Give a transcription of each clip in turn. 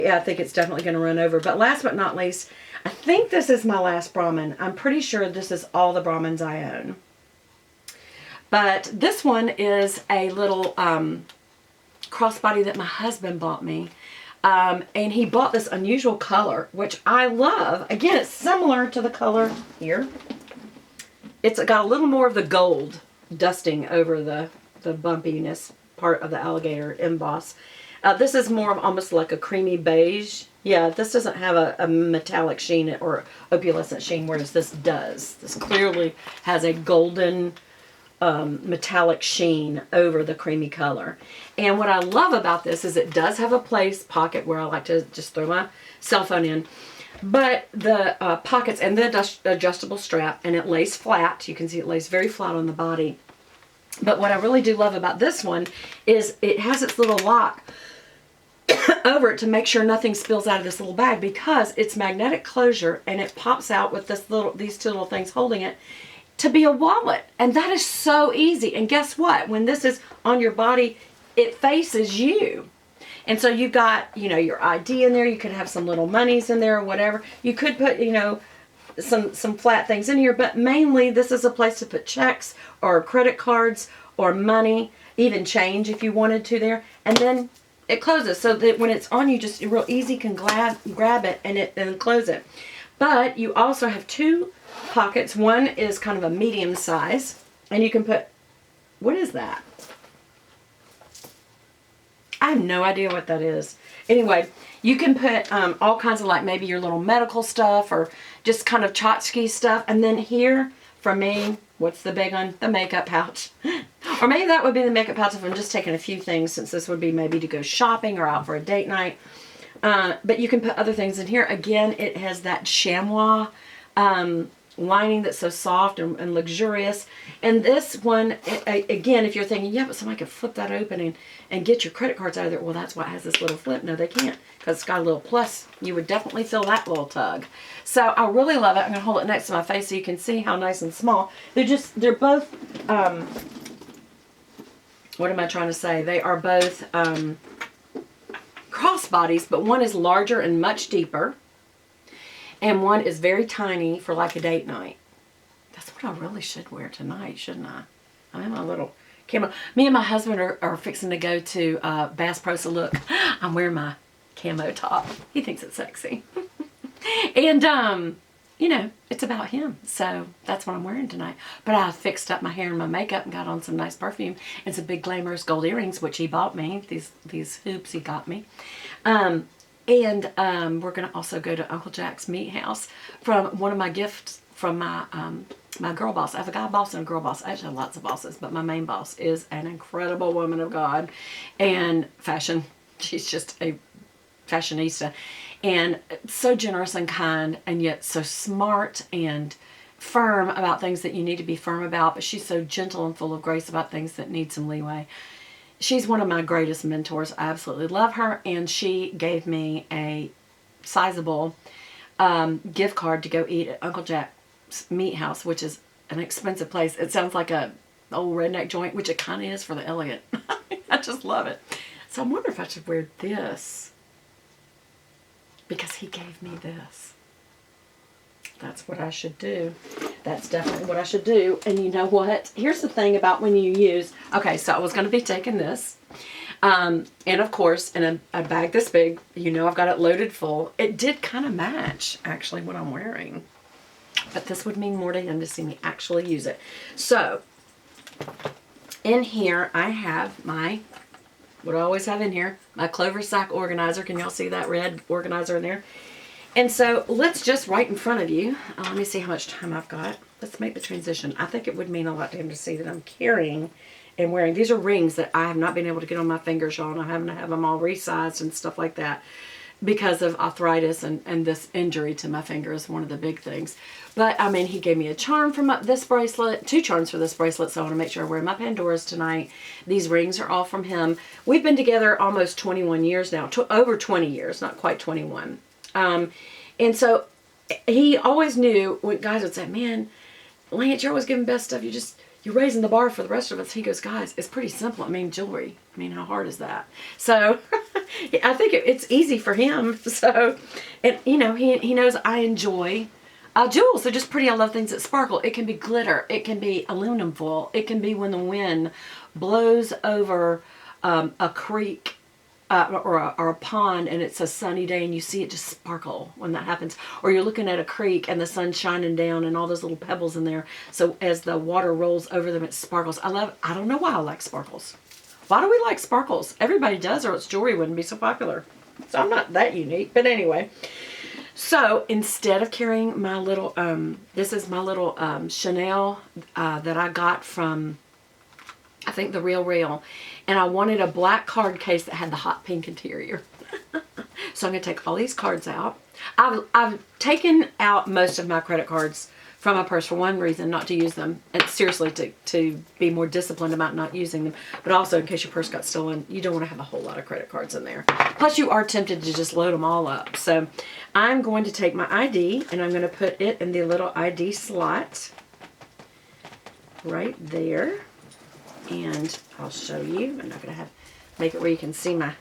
Yeah, I think it's definitely going to run over. But last but not least, I think this is my last Brahmin. I'm pretty sure this is all the Brahmins I own. But this one is a little crossbody that my husband bought me. And he bought this unusual color, which I love. Again, it's similar to the color here. It's got a little more of the gold dusting over the bumpiness part of the alligator emboss. This is more of almost like a creamy beige. Yeah, this doesn't have a metallic sheen or opalescent sheen, whereas this does. This clearly has a golden metallic sheen over the creamy color. And what I love about this is it does have a place pocket where I like to just throw my cell phone in. But the pockets and the adjustable strap, and it lays flat. You can see it lays very flat on the body. But what I really do love about this one is it has its little lock over it to make sure nothing spills out of this little bag, because it's magnetic closure and it pops out with these two little things holding it to be a wallet. And that is so easy. And guess what? When this is on your body, it faces you. And so you've got, you know, your ID in there. You could have some little monies in there or whatever. You could put, you know, some flat things in here, but mainly this is a place to put checks or credit cards or money, even change if you wanted to there. And then it closes so that when it's on you, just real easy can grab it and close it. But you also have two pockets. One is kind of a medium size, and you can put, what is that? I have no idea what that is. Anyway, you can put all kinds of, like, maybe your little medical stuff or just kind of tchotchke stuff. And then here, for me, what's the big one? The makeup pouch. Or maybe that would be the makeup pouch if I'm just taking a few things, since this would be maybe to go shopping or out for a date night. But you can put other things in here. Again, it has that chamois lining that's so soft and luxurious. And this one, again, if you're thinking, yeah, but somebody could flip that open and get your credit cards out of there. Well, that's why it has this little flip. No, they can't, because it's got a little plus. You would definitely feel that little tug. So I really love it. I'm going to hold it next to my face so you can see how nice and small. They're both, what am I trying to say? They are both crossbodies, but one is larger and much deeper. And one is very tiny for like a date night. That's what I really should wear tonight, shouldn't I? I'm in my little camo. Me and my husband are fixing to go to Bass Pro. So look, I'm wearing my camo top. He thinks it's sexy. And, you know, it's about him. So that's what I'm wearing tonight. But I fixed up my hair and my makeup and got on some nice perfume and some big glamorous gold earrings, which he bought me. These hoops he got me. And we're going to also go to Uncle Jack's Meat House from one of my gifts from my my girl boss. I have a guy boss and a girl boss. I actually have lots of bosses, but my main boss is an incredible woman of God and fashion. She's just a fashionista and so generous and kind, and yet so smart and firm about things that you need to be firm about. But she's so gentle and full of grace about things that need some leeway. She's one of my greatest mentors. I absolutely love her. And she gave me a sizable gift card to go eat at Uncle Jack's Meat House, which is an expensive place. It sounds like a old redneck joint, which it kind of is for the elegant. I just love it. So I wonder if I should wear this, because he gave me this. That's what I should do. That's definitely what I should do. And you know what? Here's the thing about when you use... Okay, so I was going to be taking this. And of course, in a bag this big, you know I've got it loaded full. It did kind of match, actually, what I'm wearing. But this would mean more to him to see me actually use it. So, in here, I have my... What I always have in here, my clover sack organizer. Can y'all see that red organizer in there? And so let's just right in front of you. Let me see how much time I've got. Let's make the transition. I think it would mean a lot to him to see that I'm carrying and wearing. These are rings that I have not been able to get on my fingers, y'all. And I'm having to have them all resized and stuff like that because of arthritis and this injury to my finger is one of the big things. But, I mean, he gave me a charm from this bracelet, 2 charms for this bracelet, so I want to make sure I wear my Pandoras tonight. These rings are all from him. We've been together almost 21 years now, over 20 years, not quite 21. And so he always knew when guys would say, man, Lance, you're always giving best stuff. you're raising the bar for the rest of us. He goes, guys, it's pretty simple. I mean, jewelry. I mean, how hard is that? So I think it's easy for him. So, and you know, he knows I enjoy jewels. They're just pretty. I love things that sparkle. It can be glitter. It can be aluminum foil. It can be when the wind blows over a creek or a pond and it's a sunny day and you see it just sparkle when that happens. Or you're looking at a creek and the sun's shining down and all those little pebbles in there. So as the water rolls over them, it sparkles. I don't know why I like sparkles. Why do we like sparkles? Everybody does, or its jewelry wouldn't be so popular. So I'm not that unique. But anyway. So instead of carrying my little, this is my little Chanel that I got from, I think, The Real Real. And I wanted a black card case that had the hot pink interior. So I'm going to take all these cards out. I've taken out most of my credit cards from my purse for one reason, not to use them. And seriously, to be more disciplined about not using them. But also, in case your purse got stolen, you don't want to have a whole lot of credit cards in there. Plus, you are tempted to just load them all up. So I'm going to take my ID, and I'm going to put it in the little ID slot right there. And I'll show you. I'm not going to make it where you can see my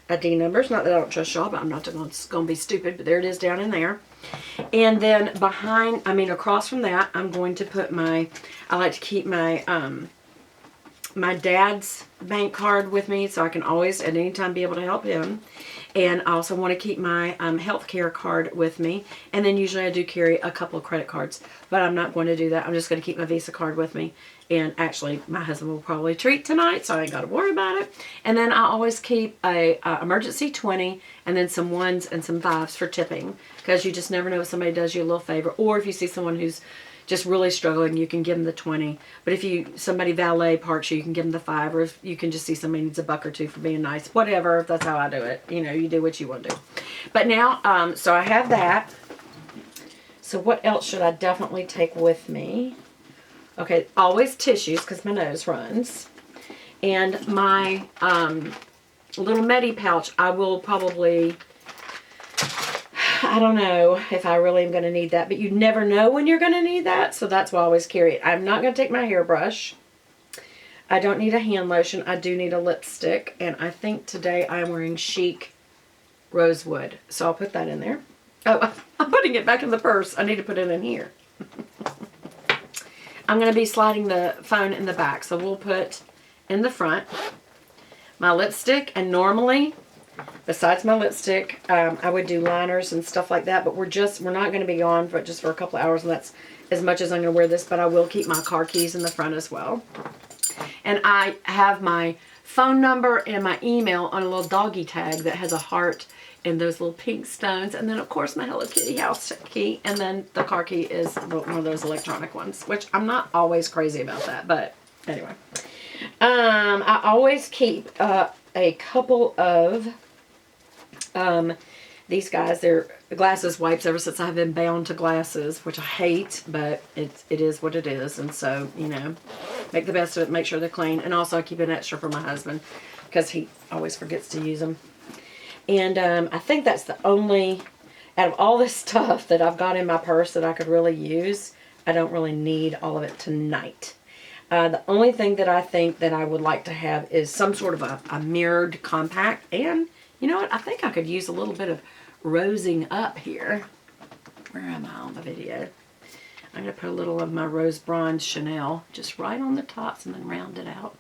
ID numbers. Not that I don't trust y'all, but I'm not going to be stupid. But there it is down in there. And then across from that, I'm going to put I like to keep my my dad's bank card with me so I can always at any time be able to help him. And I also want to keep my healthcare card with me. And then usually I do carry a couple of credit cards, but I'm not going to do that. I'm just going to keep my Visa card with me. And actually, my husband will probably treat tonight, so I ain't got to worry about it. And then I always keep a emergency 20 and then some 1s and some 5s for tipping, because you just never know if somebody does you a little favor, or if you see someone who's just really struggling, you can give them the 20. But if somebody valet parks you can give them the 5, or if you can just see somebody needs a buck or two for being nice, whatever. That's how I do it. You know, you do what you want to do. But now, so I have that. So what else should I definitely take with me? Okay, always tissues because my nose runs. And my little Medi pouch, I will probably, I don't know if I really am going to need that, but you never know when you're going to need that, so that's why I always carry it. I'm not going to take my hairbrush. I don't need a hand lotion. I do need a lipstick, and I think today I'm wearing Chic Rosewood, so I'll put that in there. Oh, I'm putting it back in the purse. I need to put it in here. I'm going to be sliding the phone in the back, so we'll put in the front my lipstick. And normally, besides my lipstick, I would do liners and stuff like that, but we're not going to be gone for just for a couple of hours, and that's as much as I'm going to wear this. But I will keep my car keys in the front as well. And I have my phone number and my email on a little doggy tag that has a heart and those little pink stones, and then of course my Hello Kitty house key, and then the car key is one of those electronic ones, which I'm not always crazy about that, but anyway. I always keep a couple of these guys. They're glasses wipes ever since I've been bound to glasses, which I hate, but it is what it is, and so, you know, make the best of it, make sure they're clean. And also I keep an extra for my husband because he always forgets to use them. And I think that's the only, out of all this stuff that I've got in my purse that I could really use, I don't really need all of it tonight. The only thing that I think that I would like to have is some sort of a mirrored compact. And you know what? I think I could use a little bit of rosing up here. Where am I on the video? I'm going to put a little of my Rose Bronze Chanel just right on the tops and then round it out.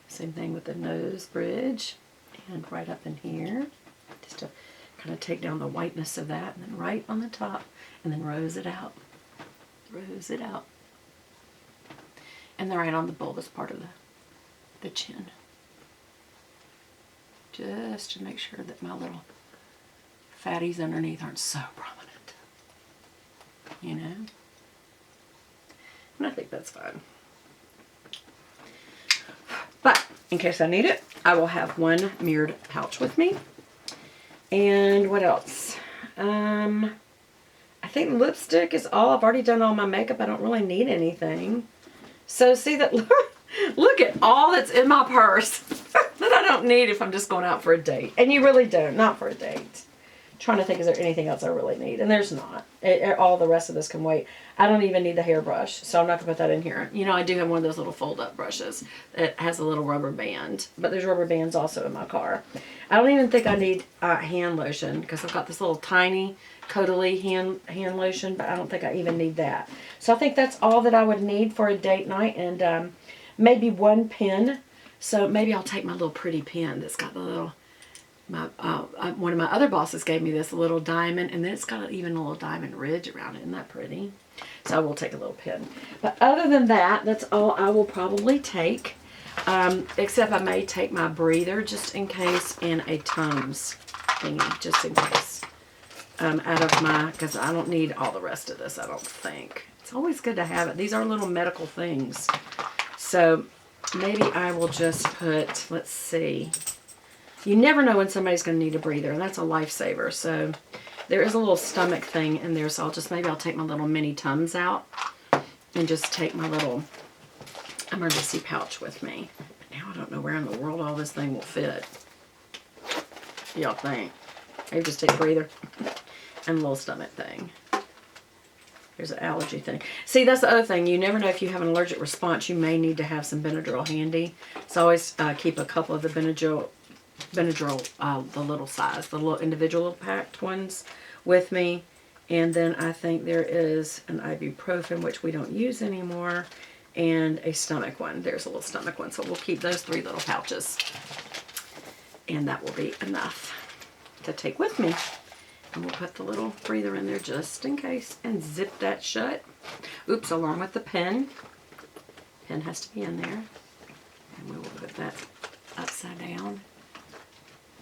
Same thing with the nose bridge. And right up in here, just to kind of take down the whiteness of that, and then right on the top, and then rose it out. Rose it out. And then right on the bulbous part of the chin. Just to make sure that my little fatties underneath aren't so prominent. You know? And I think that's fine. But in case I need it, I will have one mirrored pouch with me. And what else? I think lipstick is all. I've already done all my makeup. I don't really need anything. So see that, look at all that's in my purse that I don't need if I'm just going out for a date. And you really don't, not for a date. Trying to think, is there anything else I really need? And there's not. All the rest of this can wait. I don't even need the hairbrush, so I'm not going to put that in here. You know, I do have one of those little fold-up brushes that has a little rubber band, but there's rubber bands also in my car. I don't even think I need hand lotion, because I've got this little tiny Caudalie hand lotion, but I don't think I even need that. So I think that's all that I would need for a date night, and maybe one pen. So maybe I'll take my little pretty pen that's got the little... one of my other bosses gave me this little diamond, and then it's got even a little diamond ridge around it. Isn't that pretty? So I will take a little pin. But other than that, that's all I will probably take. Except I may take my breather just in case, and a Tums thingy just in case. Out of my, because I don't need all the rest of this, I don't think. It's always good to have it. These are little medical things. So maybe I will just put, let's see. You never know when somebody's going to need a breather, and that's a lifesaver. So there is a little stomach thing in there, so maybe I'll take my little mini Tums out and just take my little emergency pouch with me. But now I don't know where in the world all this thing will fit. Y'all think? Maybe just take a breather and a little stomach thing. There's an allergy thing. See, that's the other thing. You never know if you have an allergic response. You may need to have some Benadryl handy. So I always keep a couple of the Benadryl, the little size, the little individual packed ones with me. And then I think there is an ibuprofen, which we don't use anymore, and a stomach one. There's a little stomach one. So we'll keep those 3 little pouches. And that will be enough to take with me. And we'll put the little breather in there just in case and zip that shut. Oops, along with the pen. Pen has to be in there. And we will put that upside down.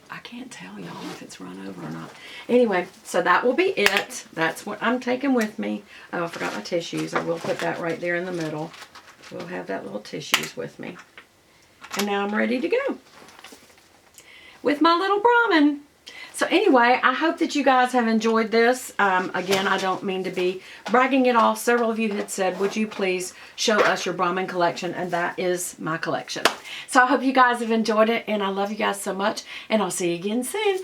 I can't tell y'all if it's run over or not. Anyway, so that will be it. That's what I'm taking with me. Oh, I forgot my tissues. I will put that right there in the middle. We'll have that little tissues with me. And now I'm ready to go with my little Brahmin. So anyway, I hope that you guys have enjoyed this. Again, I don't mean to be bragging at all. Several of you had said, would you please show us your Brahmin collection? And that is my collection. So I hope you guys have enjoyed it, and I love you guys so much, and I'll see you again soon.